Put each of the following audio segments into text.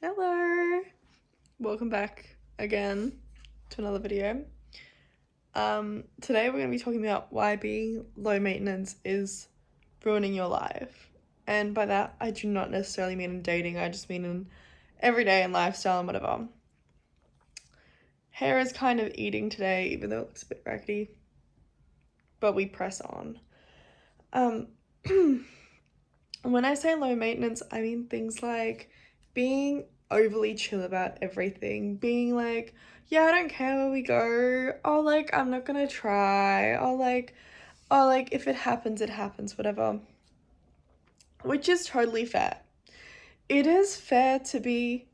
Hello! Welcome back again to another video. Today we're going to be talking about why being low maintenance is ruining your life. And by that, I do not necessarily mean in dating, I just mean in everyday and lifestyle and whatever. Hair is kind of eating today, even though it looks a bit raggedy. But we press on. When I say low maintenance, I mean things like being overly chill about everything, being like, yeah, I don't care where we go, or like, I'm not gonna try, or like, if it happens, whatever. Which is totally fair. It is fair to be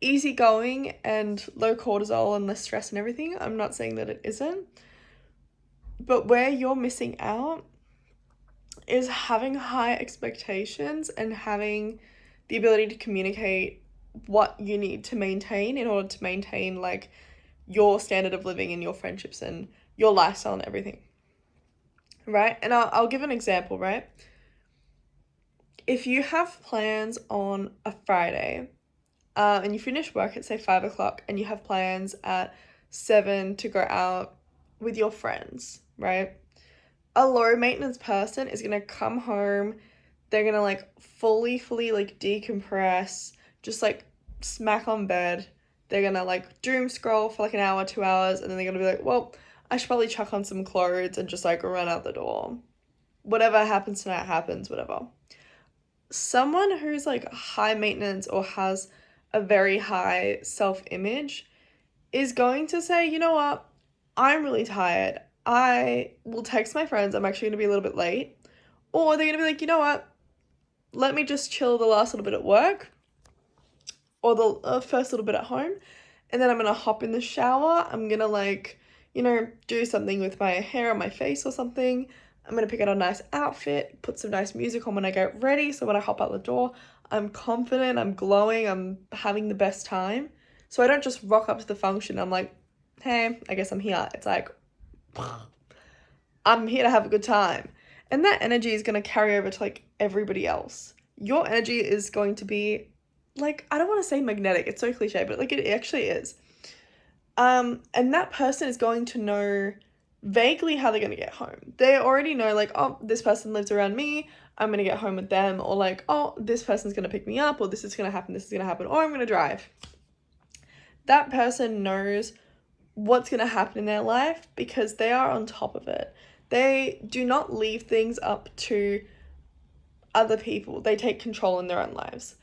easygoing and low cortisol and less stress and everything. I'm not saying that it isn't. But where you're missing out is having high expectations and having the ability to communicate what you need to maintain in order to maintain like your standard of living and your friendships and your lifestyle and everything, right? And I'll give an example, right? If you have plans on a Friday and you finish work at say 5 o'clock and you have plans at 7 to go out with your friends, right? A low maintenance person is gonna come home, they're gonna like fully like decompress, just like smack on bed. They're gonna like doom scroll for like an hour, 2 hours, and then they're gonna be like, well, I should probably chuck on some clothes and just like run out the door. Whatever happens tonight happens, whatever. Someone who's like high maintenance or has a very high self-image is going to say, you know what, I'm really tired. I will text my friends, I'm actually going to be a little bit late. Or they're going to be like, you know what, let me just chill the last little bit at work or the first little bit at home. And then I'm going to hop in the shower. I'm going to like, do something with my hair or my face or something. I'm going to pick out a nice outfit, put some nice music on when I get ready. So when I hop out the door, I'm confident, I'm glowing, I'm having the best time. So I don't just rock up to the function. I'm like, hey, I guess I'm here. It's like, I'm here to have a good time. And that energy is going to carry over to like everybody else. Your energy is going to be like, I don't want to say magnetic, it's so cliche, but like it actually is. And that person is going to know vaguely how they're going to get home. They already know like, oh, this person lives around me, I'm going to get home with them, or like, oh, this person's going to pick me up, or this is going to happen, or I'm going to drive. That person knows what's going to happen in their life because they are on top of it. They do not leave things up to other people. They take control in their own lives.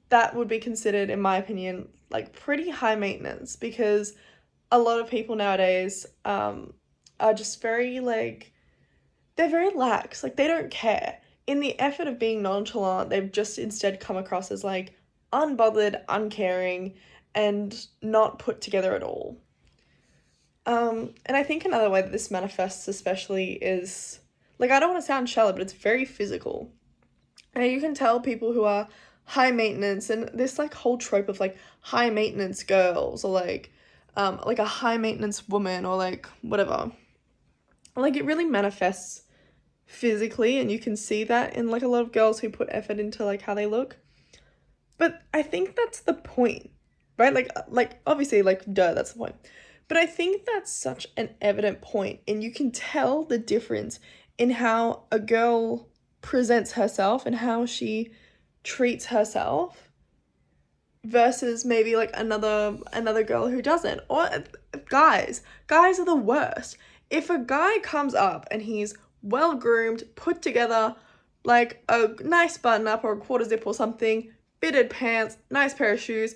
That would be considered, in my opinion, like pretty high maintenance because a lot of people nowadays are just very like, they're very lax. Like they don't care. In the effort of being nonchalant, they've just instead come across as like unbothered, uncaring, and not put together at all. And I think another way that this manifests especially is, like, I don't want to sound shallow, but it's very physical. And you can tell people who are high maintenance, and this, like, whole trope of, like, high maintenance girls, or, like a high maintenance woman, or, like, whatever. Like, it really manifests physically, and you can see that in, like, a lot of girls who put effort into, like, how they look. But I think that's the point, right? Like obviously, like, duh, that's the point. But I think that's such an evident point, and you can tell the difference in how a girl presents herself and how she treats herself versus maybe like another girl who doesn't. Or guys are the worst. If a guy comes up and he's well groomed, put together, like a nice button up or a quarter zip or something, fitted pants, nice pair of shoes,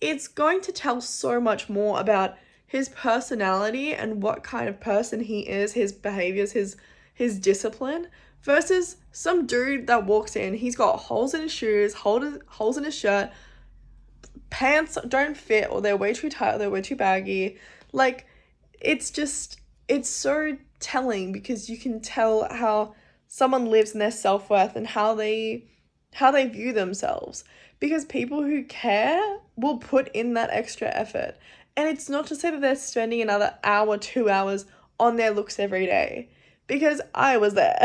it's going to tell so much more about his personality and what kind of person he is, his behaviors, his discipline, versus some dude that walks in, he's got holes in his shoes, holes in his shirt, pants don't fit, or they're way too tight, or they're way too baggy. Like, it's so telling because you can tell how someone lives in their self-worth and how they view themselves. Because people who care will put in that extra effort. And it's not to say that they're spending another hour, 2 hours on their looks every day. Because I was there.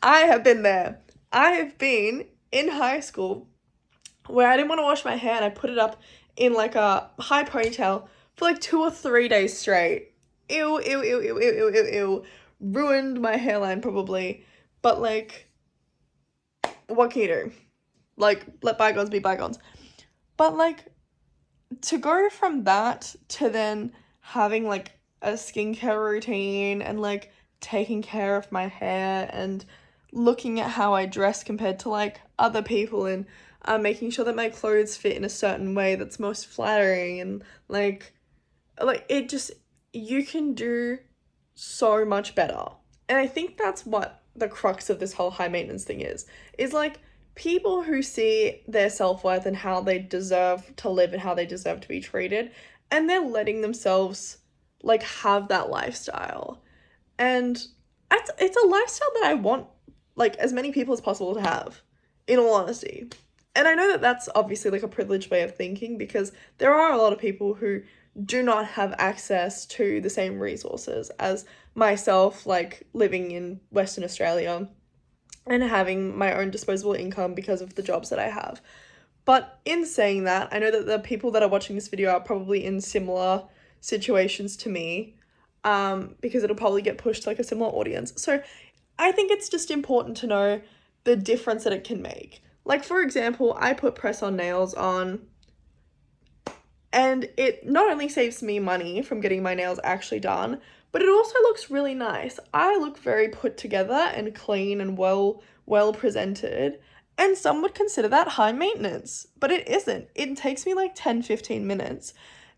I have been there. I have been in high school where I didn't want to wash my hair and I put it up in like a high ponytail for like 2 or 3 days straight. Ew, ew, ew, ew, ew, ew, ew, ew. Ruined my hairline probably. But like, what can you do? Like, let bygones be bygones. But like, to go from that to then having like a skincare routine and like taking care of my hair and looking at how I dress compared to like other people and making sure that my clothes fit in a certain way that's most flattering and like it just, you can do so much better. And I think that's what the crux of this whole high maintenance thing is like people who see their self-worth and how they deserve to live and how they deserve to be treated, and they're letting themselves like have that lifestyle. And it's a lifestyle that I want like as many people as possible to have, in all honesty. And I know that that's obviously like a privileged way of thinking because there are a lot of people who do not have access to the same resources as myself, like living in Western Australia and having my own disposable income because of the jobs that I have. But in saying that, I know that the people that are watching this video are probably in similar situations to me, because it'll probably get pushed to like a similar audience. So I think it's just important to know the difference that it can make. Like, for example, I put press-on nails on, and it not only saves me money from getting my nails actually done, but it also looks really nice. I look very put together and clean and well presented, and some would consider that high maintenance, but it isn't. It takes me like 10-15 minutes.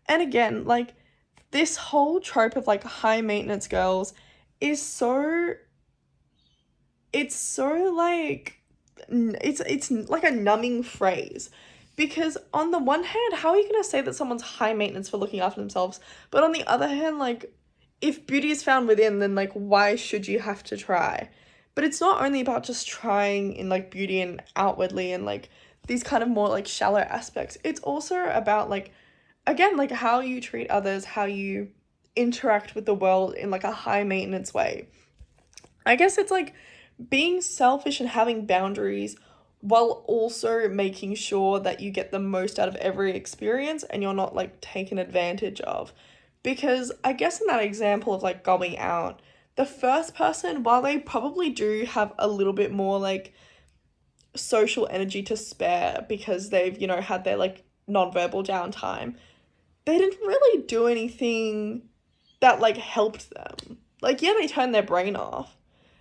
And again, like this whole trope of like high maintenance girls is so, it's so like, it's like a numbing phrase. Because on the one hand, how are you going to say that someone's high maintenance for looking after themselves? But on the other hand, like, if beauty is found within, then, like, why should you have to try? But it's not only about just trying in, like, beauty and outwardly and, like, these kind of more, like, shallow aspects. It's also about, like, again, like, how you treat others, how you interact with the world in, like, a high maintenance way. I guess it's, like, being selfish and having boundaries while also making sure that you get the most out of every experience and you're not like taken advantage of. Because I guess in that example of like going out, the first person, while they probably do have a little bit more like social energy to spare because they've, you know, had their like nonverbal downtime, they didn't really do anything that like helped them. Like, yeah, they turned their brain off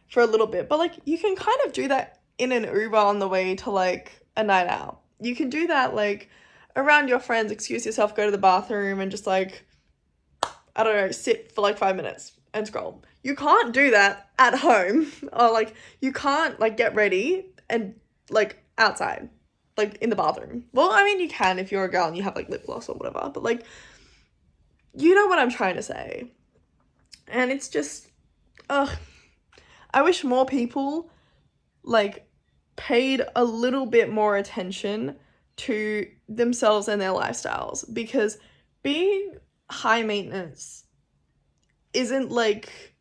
for a little bit, but like you can kind of do that in an Uber on the way to like a night out. You can do that like around your friends, excuse yourself, go to the bathroom and just like, I don't know, sit for like 5 minutes and scroll. You can't do that at home or like you can't like get ready and like outside, like in the bathroom. Well, I mean, you can if you're a girl and you have like lip gloss or whatever, but like, you know what I'm trying to say. And it's just, ugh, I wish more people like paid a little bit more attention to themselves and their lifestyles, because being high maintenance isn't like,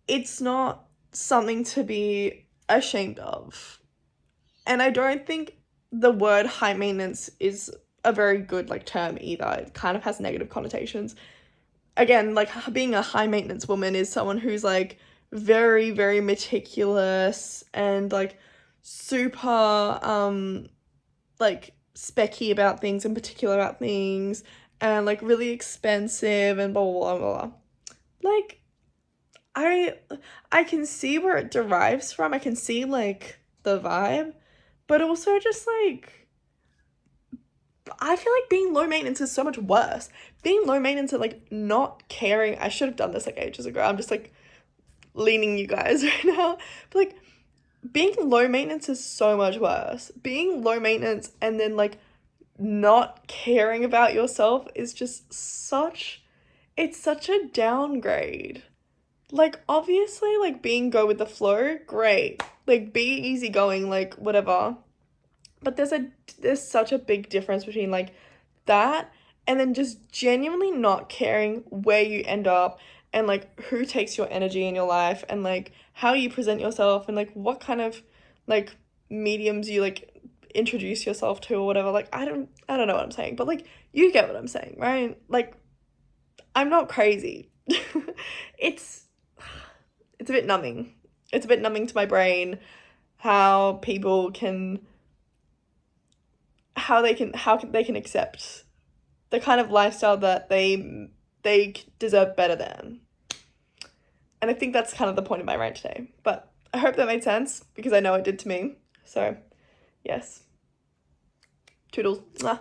it's not something to be ashamed of. And I don't think the word high maintenance is a very good like term either. It kind of has negative connotations. Again, like being a high maintenance woman is someone who's like very, very meticulous and like super like specky about things and particular about things and like really expensive and blah blah blah blah. Like I can see where it derives from. I can see like the vibe, but also just like I feel like being low maintenance is so much worse. Being low maintenance and like not caring. I should have done this like ages ago. I'm just like leaning you guys right now. But like being low maintenance is so much worse. Being low maintenance and then like not caring about yourself is just such, it's such a downgrade. Like obviously like being go with the flow, great. Like be easygoing, like whatever. But there's such a big difference between like that and then just genuinely not caring where you end up and like who takes your energy in your life and like how you present yourself and like what kind of like mediums you like introduce yourself to or whatever. Like, I don't know what I'm saying, but like, you get what I'm saying, right? Like, I'm not crazy. It's a bit numbing. It's a bit numbing to my brain how people can how they can accept the kind of lifestyle that they deserve better than. And I think that's kind of the point of my rant today. But I hope that made sense, because I know it did to me. So, yes. Toodles. Mwah.